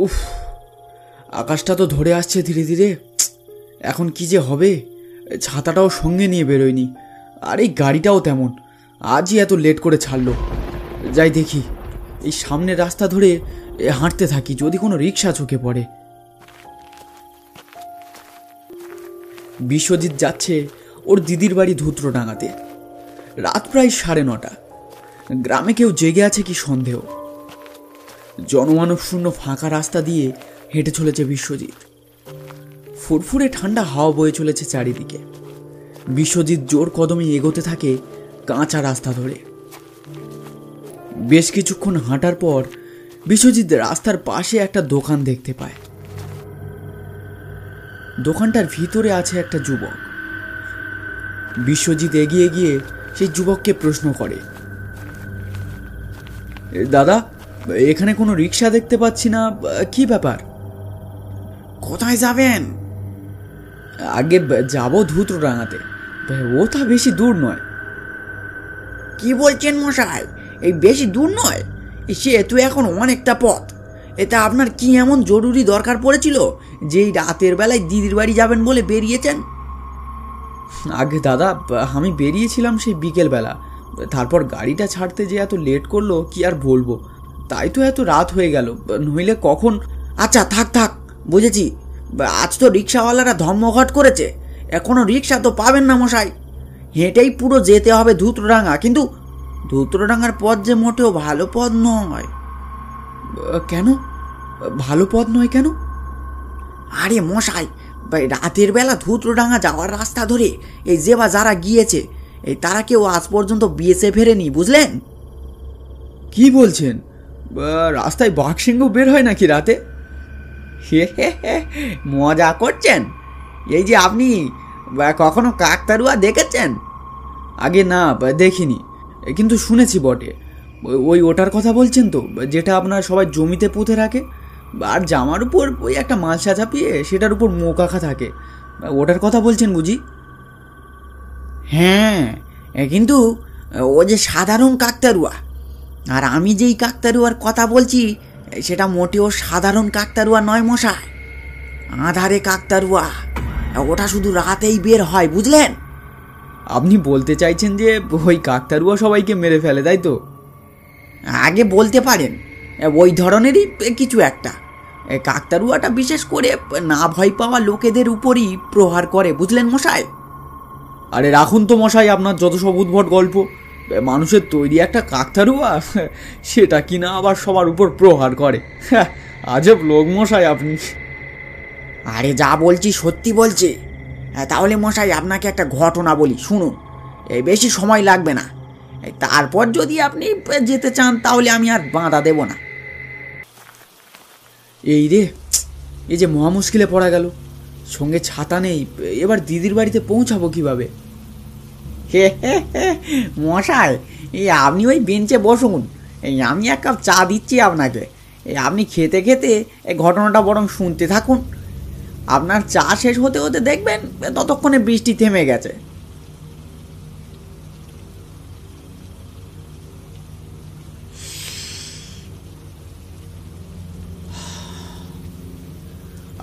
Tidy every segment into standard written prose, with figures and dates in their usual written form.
উফ, আকাশটা তো ধরে আসছে ধীরে ধীরে। এখন কি যে হবে, ছাতাটাও সঙ্গে নিয়ে বেরোয়নি, আর এই গাড়িটাও তেমন, আজই এত লেট করে ছাড়লো। যাই দেখি, এই সামনের রাস্তা ধরে হাঁটতে থাকি, যদি কোনো রিক্সা চোখে পড়ে। বিশ্বজিৎ যাচ্ছে ওর দিদির বাড়ি ধুত্রডাঙ্গাতে। রাত প্রায় 9:30। গ্রামে কেউ জেগে আছে কি সন্দেহ। জনমানব শূন্য ফাঁকা রাস্তা দিয়ে হেঁটে চলেছে বিশ্বজিৎ। ফুরফুরে ঠান্ডা হাওয়া বয়ে চলেছে চারিদিকে। বিশ্বজিৎ জোর কদমে এগোতে থাকে কাঁচা রাস্তা ধরে। বেশ কিছুক্ষণ হাঁটার পর বিশ্বজিৎ রাস্তার পাশে একটা দোকান দেখতে পায়। দোকানটার ভিতরে আছে একটা যুবক। বিশ্বজিৎ এগিয়ে গিয়ে সেই যুবককে প্রশ্ন করে, দাদা, এখানে কোনো রিক্সা দেখতে পাচ্ছি না, কি ব্যাপার? কোথায় যাবেন? আগে যাব ধুত্রডাঙ্গাতে, ওটা বেশি দূর নয়। কি বলছেন মশাই, এই বেশি দূর নয়? সেহেতু এখন অনেকটা পথ। এটা আপনার কি এমন জরুরি দরকার পড়েছিল যে এই রাতের বেলায় দিদির বাড়ি যাবেন বলে বেরিয়েছেন? আগে দাদা, আমি বেরিয়েছিলাম সেই বিকেলবেলা, তারপর গাড়িটা ছাড়তে যে এত লেট করলো কি আর বলবো, তাই তো এত রাত হয়ে গেল, নইলে কখন। আচ্ছা থাক থাক, বুঝেছি। আজ তো রিক্সাওয়ালারা ধর্মঘট করেছে, এখনো রিক্সা তো পাবেন না মশাই। হেঁটেই পুরো যেতে হবে ধুত্রডাঙ্গা, কিন্তু ধুত্রডাঙ্গার পথ যে মোটেও ভালো পথ নয়। কেন ভালো পথ নয় কেন? আরে মশাই, রাতের বেলা ধুত্রডাঙ্গা যাওয়ার রাস্তা ধরে এই যে বা যারা গিয়েছে, এই তারা কেউ আজ পর্যন্ত বেঁচে ফেরেনি, বুঝলেন? কি বলছেন? রাস্তায় বাঘসিংহ বের হয় নাকি রাতে? মজা করছেন? এই যে আপনি কখনো কাকতাড়ুয়া দেখেছেন? আগে না, দেখিনি, কিন্তু শুনেছি বটে। ওটার কথা বলছেন তো, যেটা আপনার সবাই জমিতে পুঁতে রাখে, আর জামার উপর ওই একটা মালসা চাপিয়ে সেটার উপর মুখ আঁকা থাকে, ওটার কথা বলছেন বুঝি? হ্যাঁ, কিন্তু ও যে সাধারণ কাকতাড়ুয়া, আর আমি যেই কাকতাড়ুয়ার কথা বলছি সেটা মোটেও সাধারণ কাকতাড়ুয়া নয় মশাই। আঁধারে কাকতাড়ুয়া, ওটা শুধু রাতেই বের হয়, বুঝলেন? আপনি বলতে চাইছেন যে ওই কাকতাড়ুয়া সবাইকে মেরে ফেলে, তাই তো? আগে বলতে পারেন, ওই ধরনেরই কিছু একটা। কাকতাড়ুয়াটা বিশেষ করে না ভয় পাওয়া লোকেদের উপরই প্রহার করে, বুঝলেন মশাই? আরে রাখুন তো মশাই আপনার যত সব উদ্ভট গল্প। মানুষের তৈরি একটা কাকতাড়ুয়া, সেটা কিনা আবার সবার উপর প্রহার করে। আজব লোক মশাই আপনি। আরে যা বলছি সত্যি বলছি। তাহলে মশাই আপনাকে একটা ঘটনা বলি, শুনুন। বেশি সময় লাগবে না, তারপর যদি আপনি যেতে চান তাহলে আমি আর বাঁধা দেব না। এই রে, এই যে মহা মুশকিলে পড়া গেল, সঙ্গে ছাতা নেই, এবার দিদির বাড়িতে পৌঁছাবো কিভাবে? মশাই, এই আপনি ওই বেঞ্চে বসুন, এই আমি এক কাপ চা দিচ্ছি আপনাকে। এই আপনি খেতে খেতে এই ঘটনাটা বরং শুনতে থাকুন। আপনার চা শেষ হতে হতে দেখবেন ততক্ষণে বৃষ্টি থেমে গেছে।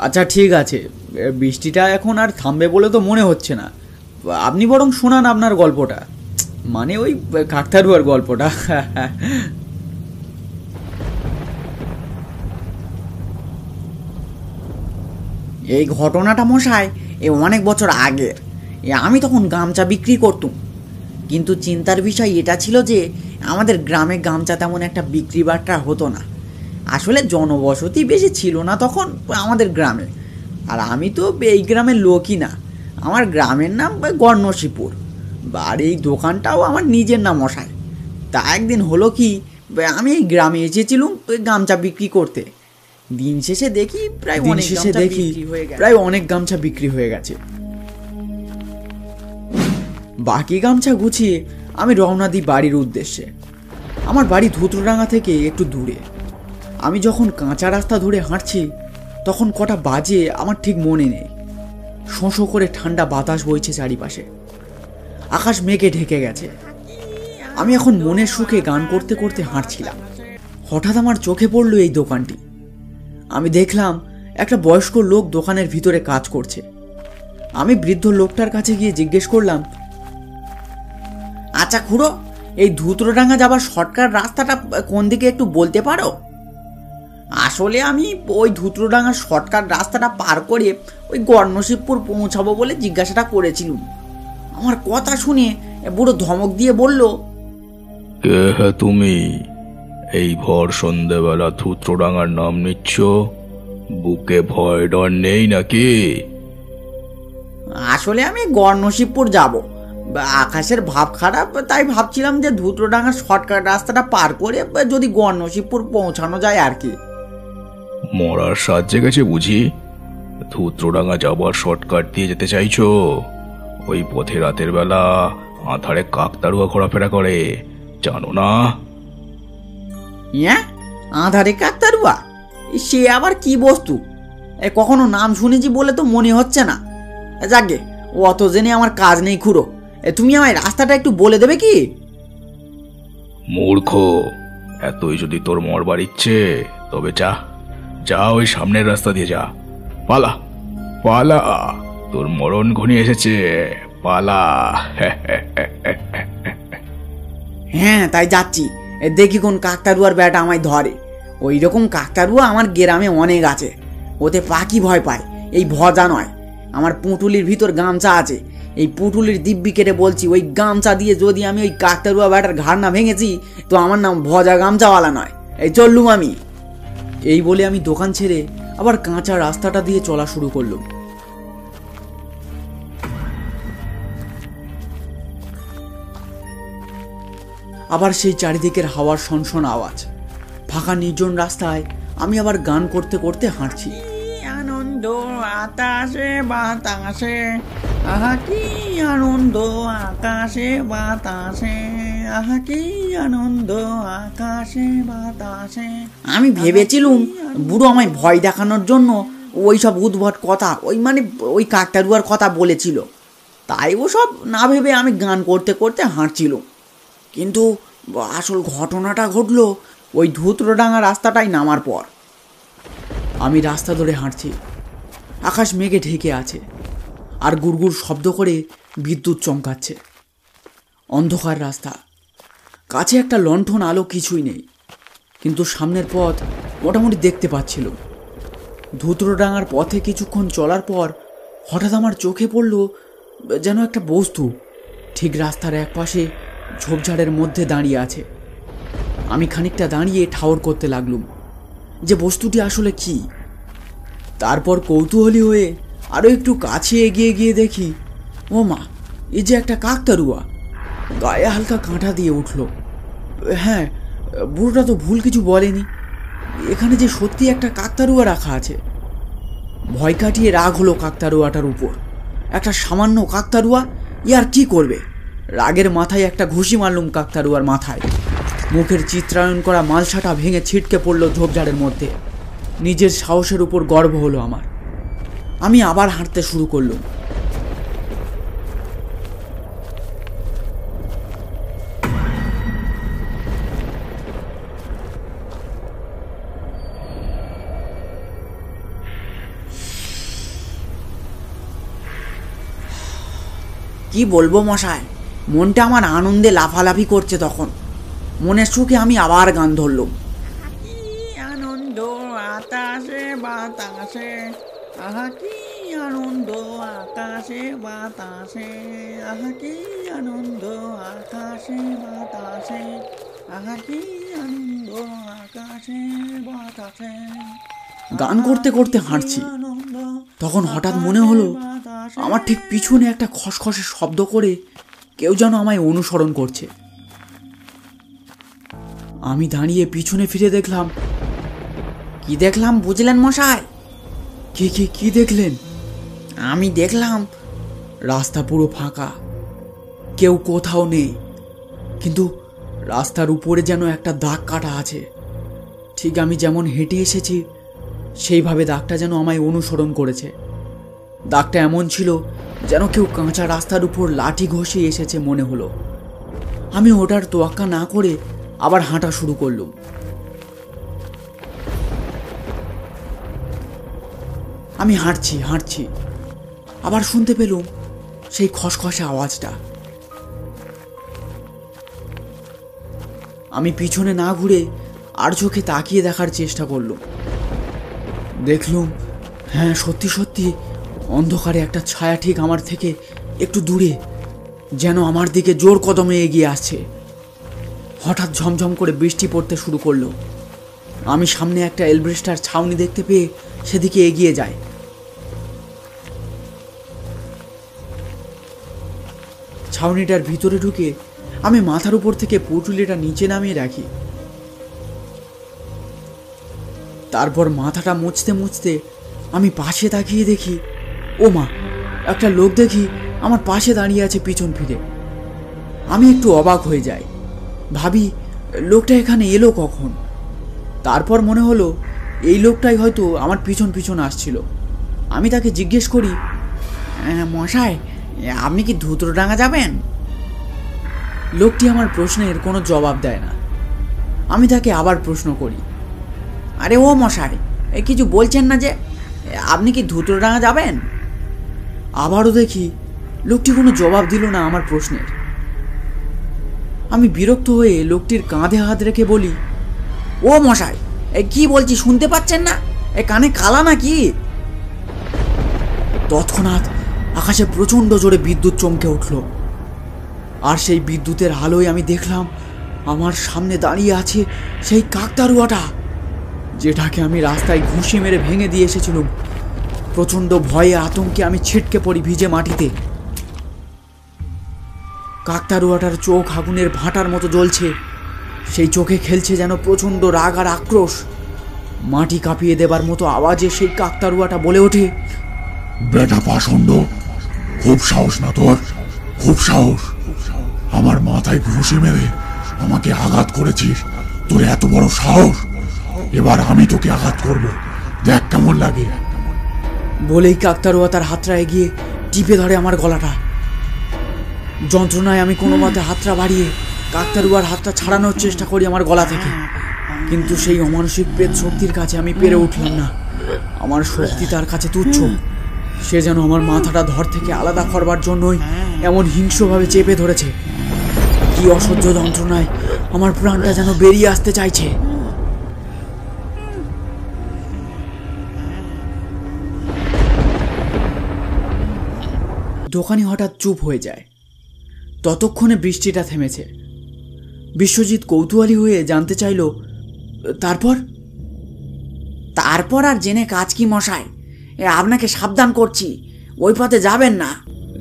আচ্ছা ঠিক আছে, বৃষ্টিটা এখন আর থামবে বলে তো মনে হচ্ছে না। আপনি বরং শোনান আপনার গল্পটা, মানে ওই কাকতাড়ুয়ার গল্পটা। এই ঘটনাটা মশাই অনেক বছর আগের। আমি তখন গামছা বিক্রি করতুম, কিন্তু চিন্তার বিষয় এটা ছিল যে আমাদের গ্রামে গামছা তেমন একটা বিক্রি বাট্টা হতো না। আসলে জনবসতি বেশি ছিল না তখন আমাদের গ্রামে, আর আমি তো এই গ্রামের লোকই না। আমার গ্রামের নাম গণনসিপুর, আর এই দোকানটাও আমার নিজের নাম মশাই। তা একদিন হলো কি, আমি এই গ্রামে এসেছিলাম গামছা বিক্রি করতে। দিন শেষে দেখি প্রায় অনেক গামছা বিক্রি হয়ে গেছে। বাকি গামছা গুছিয়ে আমি রওনা দিই বাড়ির উদ্দেশ্যে। আমার বাড়ি ধুত্রডাঙ্গা থেকে একটু দূরে। আমি যখন কাঁচা রাস্তা ধরে হাঁটছি তখন কটা বাজে আমার ঠিক মনে নেই। শোঁ করে ঠান্ডা বাতাস বইছে চারিপাশে, আকাশ মেঘে ঢেকে গেছে। আমি এখন মনের সুখে গান করতে করতে হাঁটছিলাম। হঠাৎ আমার চোখে পড়ল এই দোকানটি। আমি দেখলাম একটা বয়স্ক লোক দোকানের ভিতরে কাজ করছে। আমি বৃদ্ধ লোকটার কাছে গিয়ে জিজ্ঞেস করলাম, আচ্ছা খুড়ো, এই ধুতরোডাঙ্গা যাবার শর্টকাট রাস্তাটা কোন দিকে একটু বলতে পারো? আসলে আমি ওই ধুতরোডাঙ্গার শর্টকাট রাস্তাটা পার করে ওই গর্ণশিবপুর পৌঁছাবো বলে জিজ্ঞাসাটা করেছিলাম। আমার কথা শুনে বুড়ো ধমক দিয়ে বলল, কে হে তুমি? এই ভর সন্ধেবেলা ধুত্রডাঙ্গার নাম নিচ্ছ? বুকে ভয় ডর নেই নাকি? আসলে আমি গর্ণশিবপুর যাব, আকাশের ভাব খারাপ, তাই ভাবছিলাম যে ধুতরোডাঙ্গার শর্টকাট রাস্তাটা পার করে যদি গর্ণশিবপুর পৌঁছানো যায় আর কি। মরার সাজ জেগেছে বুঝি? ধুত্রডাঙ্গা যাবার শর্টকাট দিয়ে যেতে চাইছো? ওই পথে রাতের বেলা আঁধারে কাকতাড়ুয়া ঘোরাফেরা করে, জানো না? হ্যাঁ, আধারে কাকতারুয়া? সে আবার কি বস্তু? কখনো নাম শুনেছি বলে তো মনে হচ্ছে না। যাকে অত জেনে আমার কাজ নেই খুড়ো, তুমি আমায় রাস্তাটা একটু বলে দেবে কি? মূর্খ, এতই যদি তোর মরবার ইচ্ছে তবে যা যা, ওই সামনের রাস্তা দিয়ে যা। পালা পালা, তোর মরণ ঘনিয়ে এসেছে, পালা। হ্যাঁ, তাই যাচ্ছি। দেখি কোন কাকতারুয়ার ব্যাটা আমায় ধরে। ওই রকম কাকতারুয়া আমার গ্রামে অনেক আছে, ওতে পাখি ভয় পায়, এই ভজা নয়। আমার পুঁটুলির ভিতর গামছা আছে, এই পুঁটুলির দিব্যি কেটে বলছি, ওই গামছা দিয়ে যদি আমি ওই কাকতারুয়া ব্যাটার ঘাড় না ভেঙেছি তো আমার নাম ভজা গামছাওয়ালা নয়। এই চললুম আমি। এই বলে আমি দোকান ছেড়ে আবার কাঁচা রাস্তাটা দিয়ে চলা শুরু করলাম। আবার সেই চারিদিকের হাওয়ার শনশন আওয়াজ। ফাঁকা নির্জন রাস্তায় আমি আবার গান করতে করতে হাঁটছি। আনন্দ আকাশে বাতাসে, আহা কি আনন্দ আকাশে বাতাসে, আহা কি আনন্দ আকাশে বাতাসে। আমি ভেবেছিলুম বুড়ো আমায় ভয় দেখানোর জন্য ওই সব উদ্ভট কথা, ওই কাকতারুয়ার কথা বলেছিল, তাই ওসব না ভেবে আমি গান করতে করতে হাঁটছিলাম। কিন্তু আসল ঘটনাটা ঘটলো ওই ধুতরোডাঙ্গা রাস্তাটাই নামার পর। আমি রাস্তা ধরে হাঁটছি, আকাশ মেঘে ঢেকে আছে, আর গুড়গুড় শব্দ করে বিদ্যুৎ চমকাচ্ছে। অন্ধকার রাস্তা, কাছে একটা লণ্ঠন আলো কিছুই নেই, কিন্তু সামনের পথ মোটামুটি দেখতে পাচ্ছিল। ধুতরোডাঙ্গার পথে কিছুক্ষণ চলার পর হঠাৎ আমার চোখে পড়ল যেন একটা বস্তু ঠিক রাস্তার এক পাশে ঝোপঝাড়ের মধ্যে দাঁড়িয়ে আছে। আমি খানিকটা দাঁড়িয়ে ঠাউর করতে লাগলুম যে বস্তুটি আসলে কি। তারপর কৌতূহলী হয়ে আরও একটু কাছে এগিয়ে গিয়ে দেখি, ও মা, এ যে একটা কাকতারুয়া। গায়ে হালকা কাঁটা দিয়ে উঠল। হ্যাঁ, বুড়োটা তো ভুল কিছু বলেনি, এখানে যে সত্যি একটা কাকতারুয়া রাখা আছে। ভয় কাটিয়ে রাগ হলো কাকতারুয়াটার উপর। একটা সামান্য কাকতারুয়া ইয়ার কি করবে? রাগের মাথায় একটা ঘুষি মারলুম কাকতারুয়ার মাথায়। মুখের চিত্রায়ন করা মালসাটা ভেঙে ছিটকে পড়ল ঝোপঝাড়ের মধ্যে। নিজের সাহসের উপর গর্ব হলো আমার। আমি আবার হাঁটতে শুরু করলাম। কি বলবো মশাই, মনটা আমার আনন্দে লাফালাফি করছে। তখন মনের সুখে আমি আবার গান ধরলাম। আনন্দ আকাশে বাতাসে, আহা কি আনন্দ আকাশে বাতাসে, আহা কি আনন্দ আকাশে বাতাসে, আহা কি আনন্দ আকাশে বাতাসে। গান করতে করতে হাঁটছি, তখন হঠাৎ মনে হলো আমার ঠিক পিছনে একটা খসখসে শব্দ করে কেউ যেন আমায় অনুসরণ করছে। আমি দাঁড়িয়ে পিছনে ফিরে দেখলাম। কি দেখলাম বুঝলেন মশাই? কি দেখলেন? আমি দেখলাম রাস্তা পুরো ফাঁকা, কেউ কোথাও নেই, কিন্তু রাস্তার উপরে যেন একটা দাগ কাটা আছে। ঠিক আমি যেমন হেঁটে এসেছি সেইভাবে দাগটা যেন আমায় অনুসরণ করেছে। দাগটা এমন ছিল যেন কেউ কাঁচা রাস্তার উপর লাঠি ঘষে এসেছে মনে হলো। আমি ওটার তোয়াক্কা না করে আবার হাঁটা শুরু করলুম। আমি হাঁটছি, আবার শুনতে পেলুম সেই খসখসে আওয়াজটা। আমি পিছনে না ঘুরে আর চোখে তাকিয়ে দেখার চেষ্টা করলাম। দেখলুম, হ্যাঁ, সত্যি অন্ধকারে একটা ছায়া ঠিক আমার থেকে একটু দূরে যেন আমার দিকে জোর কদমে এগিয়ে আসছে। হঠাৎ ঝমঝম করে বৃষ্টি পড়তে শুরু করলো। আমি সামনে একটা এলব্রেস্টার ছাউনি দেখতে পেয়ে সেদিকে এগিয়ে যাই। ছাউনিটার ভিতরে ঢুকে আমি মাথার উপর থেকে পুটুলিটা নিচে নামিয়ে রাখি। তারপর মাথাটা মুছতে আমি পাশে তাকিয়ে দেখি, ও মা, একটা লোক দেখি আমার পাশে দাঁড়িয়ে আছে পিছন ফিরে। আমি একটু অবাক হয়ে যাই, ভাবি লোকটা এখানে এলো কখন। তারপর মনে হলো এই লোকটাই হয়তো আমার পিছন আসছিল। আমি তাকে জিজ্ঞেস করি, মশাই, আপনি কি ধুতরোডাঙ্গা যাবেন? লোকটি আমার প্রশ্নের কোনো জবাব দেয় না। আমি তাকে আবার প্রশ্ন করি, আরে ও মশাই, কিছু বলছেন না যে? আপনি কি ধুতরোডাঙ্গা যাবেন? আবারও দেখি লোকটি কোনো জবাব দিল না আমার প্রশ্নের। আমি বিরক্ত হয়ে লোকটির কাঁধে হাত রেখে বলি, ও মশাই, কি বলছি শুনতে পাচ্ছেন না? কানে কালা নাকি? তৎক্ষণাৎ আকাশে প্রচণ্ড জোরে বিদ্যুৎ চমকে উঠল। আর সেই বিদ্যুতের আলোয় আমি দেখলাম আমার সামনে দাঁড়িয়ে আছে সেই কাকতাড়ুয়াটা, যেটাকে আমি রাস্তায় ঘুষি মেরে ভেঙে দিয়ে এসেছিলাম। প্রচণ্ড ভয়ে আতঙ্কে আমি ছিটকে পড়ি ভিজে মাটিতে। কাকতাড়ুয়াটার চোখ আগুনের ভাঁটার মতো জ্বলছে, সেই চোখে খেলছে যেন প্রচণ্ড রাগ আর আক্রোশ। মাটি কাঁপিয়ে দেবার মতো আওয়াজে সেই কাকতাড়ুয়াটা বলে ওঠে, বেটা পাষণ্ড, খুব সাহস না তোর? খুব সাহস? আমার মাথায় ঘুষি মেরে আমাকে আঘাত করেছিস, তোর এত বড় সাহস? এবার আমি তোকে আঘাত করব, দেখ কেমন লাগে। বলেই কাকতাড়ুয়া তার হাতটা এগিয়ে টিপে ধরে আমার গলাটা। যন্ত্রণায় আমি কোনো মতে হাতটা বাড়িয়ে কাকতাড়ুয়ার হাতটা ছাড়ানোর চেষ্টা করি আমার গলা থেকে, কিন্তু সেই অমানসিক প্রেত শক্তির কাছে আমি পেরে উঠলাম না। আমার শক্তি তার কাছে তুচ্ছ। সে যেন আমার মাথাটা ধর থেকে আলাদা করবার জন্যই এমন হিংস্রভাবে চেপে ধরেছে। কি অসহ্য যন্ত্রণায় আমার প্রাণটা যেন বেরিয়ে আসতে চাইছে। দোকানি হঠাৎ চুপ হয়ে যায়। ততক্ষণে বৃষ্টিটা থেমেছে। বিশ্বজিৎ কৌতূহলী হয়ে জানতে চাইল, তারপর আর জেনে কাজ কি মশাই? আপনাকে সাবধান করছি, ওই পথে যাবেন না।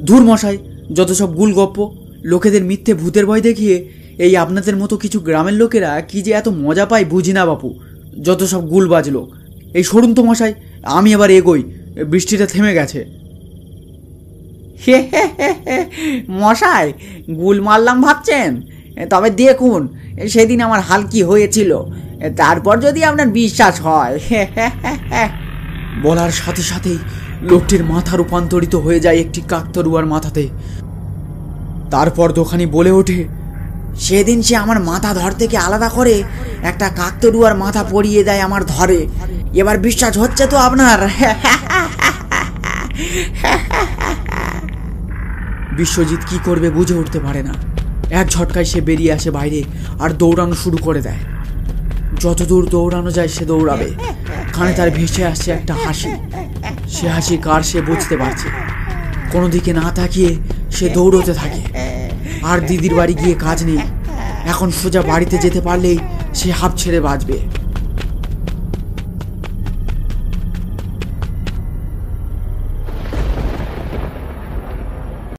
ধুর মশাই, যত সব গুল গপ্প। লোকেদের মিথ্যে ভূতের ভয় দেখিয়ে এই আপনাদের মতো কিছু গ্রামের লোকেরা কি যে এত মজা পায় বুঝি না বাপু। যত সব গুল বাজলো। এই সরুন তো মশাই, আমি এবার এগোই, বৃষ্টিটা থেমে গেছে। মশাই, গুল মারলাম ভাবছেন? তবে দেখুন সেদিন আমার হাল কি হয়েছিল, তারপর যদি আপনার বিশ্বাস হয়। বলার সাথে সাথেই লোকটির মাথা রূপান্তরিত হয়ে যায় একটি কাকতাড়ুয়ার মাথাতে। তারপর দোকানি বলে ওঠে, সেদিন সে আমার মাথা ধর থেকে আলাদা করে একটা কাকতাড়ুয়ার মাথা পরিয়ে দেয় আমার ধরে। এবার বিশ্বাস হচ্ছে তো আপনার? বিশ্বজিৎ কি করবে বুঝে উঠতে পারে না। এক ঝটকায় সে বেরিয়ে আসে বাইরে আর দৌড়ানো শুরু করে দেয়। যতদূর দৌড়ানো যায় সে দৌড়াবে। কানে তার ভেসে আসছে একটা হাসি। সে হাসি কার সে বুঝতে পারছে। কোনো দিকে না তাকিয়ে সে দৌড়তে থাকে। আর দিদির বাড়ি গিয়ে কাজ নেই, এখন সোজা বাড়িতে যেতে পারলেই সে হাঁপ ছেড়ে বাঁচবে।